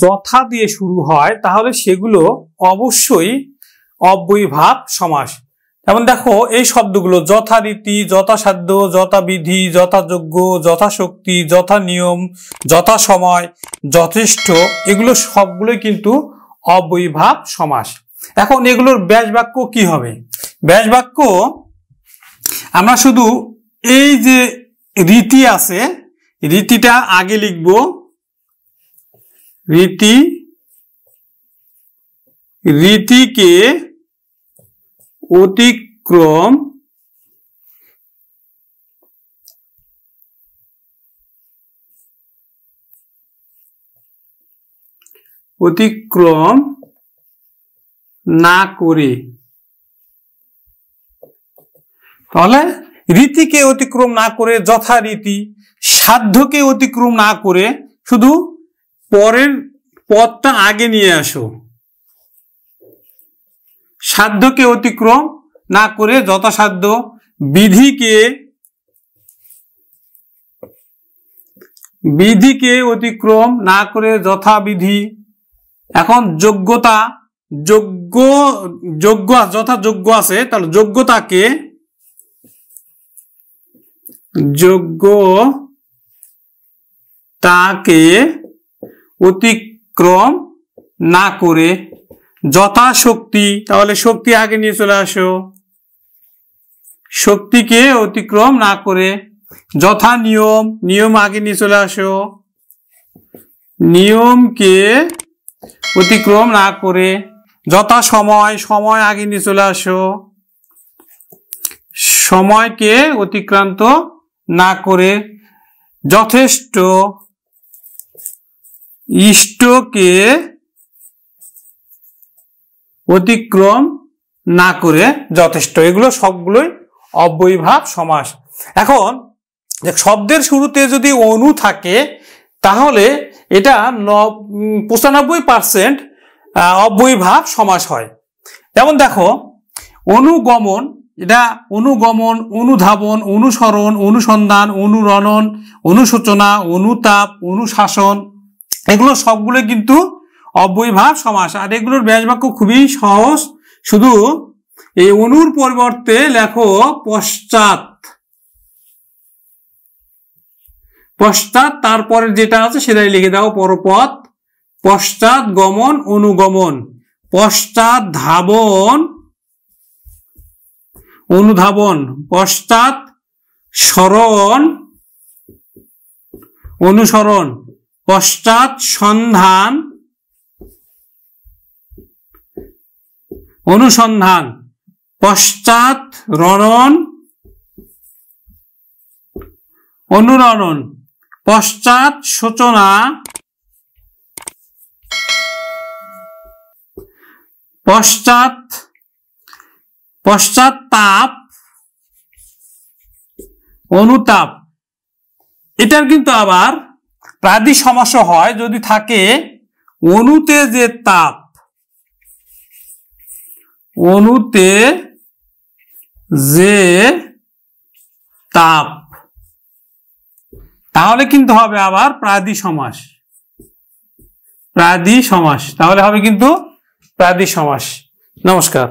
যথা দিয়ে শুরু হয় তাহলে সেগুলো অবশ্যই অব্যয়ীভাব সমাস। যেমন দেখো এই শব্দগুলো যথারীতি, যথাসাধ্য, যথাবিধি, যথাযোগ্য, যথাশক্তি, যথা নিয়ম, যথা সময়, যথেষ্ট, এগুলো সবগুলোই কিন্তু অব্যয়ীভাব সমাস। এখন এগুলোর ব্যাস বাক্য কি হবে? ব্যাস বাক্য আমরা শুধু এই যে রীতি আছে, রীতিটা আগে লিখব। রীতিকে অতিক্রম না করে, তাহলে রীতিকে অতিক্রম না করে যথারীতি, সাধ্যকে অতিক্রম না করে, শুধু পরের পদটা আগে নিয়ে আসো। সাধ্যকে অতিক্রম না করে যথাসাধ্য, বিধিকে অতিক্রম না করে যথাবিধি। এখন যোগ্যতা, যথাযোগ্য আছে, তাহলে যোগ্যতাকে অতিক্রম না করে যথাশক্তি, তাহলে শক্তি আগে নিয়ে চলে আসো, শক্তিকে অতিক্রম না করে। যথা নিয়ম, নিয়ম আগে নিয়ে চলে আসো, নিয়মকে অতিক্রম না করে। যথা সময়, সময় আগে নিয়ে চলে আসো, সময়কে অতিক্রান্ত না করে। যথেষ্ট, ইষ্টকে অতিক্রম না করে যথেষ্ট। এগুলো সবগুলোই অব্যয়ীভাব সমাস। এখন শব্দের শুরুতে যদি অনু থাকে তাহলে এটা 95% অব্যয়ীভাব সমাস হয়। যেমন দেখো অনুগমন, এটা অনুগমন, অনুধাবন, অনুসরণ, অনুসন্ধান, অনুরণন, অনুসূচনা, অনুতাপ, অনুশাসন, এগুলো সবগুলো কিন্তু অব্যয়ীভাব সমাস। আর এগুলোর ব্যাস বাক্য খুবই সহজ, শুধু এই অনুর পরিবর্তে লেখো পশ্চাৎ, তারপরে যেটা আছে সেটাই লিখে দাও পরপদ। পশ্চাৎ গমন, অনুগমন। পশ্চাৎ ধাবন, অনুধাবন। পশ্চাৎ স্মরণ, অনুসরণ। পশ্চাৎ সন্ধান, অনুসন্ধান। পশ্চাৎ রণন, অনুরণন। পশ্চাৎ সূচনা, পশ্চাৎতাপ, অনুতাপ। এটার কিন্তু আবার প্রাদি সমাস হয় যদি থাকে অনুতে যে তাপ, অনুতে যে তাপ, তাহলে কিন্তু হবে আবার প্রাদি সমাস। তাহলে হবে কিন্তু প্রাদি সমাস। নমস্কার।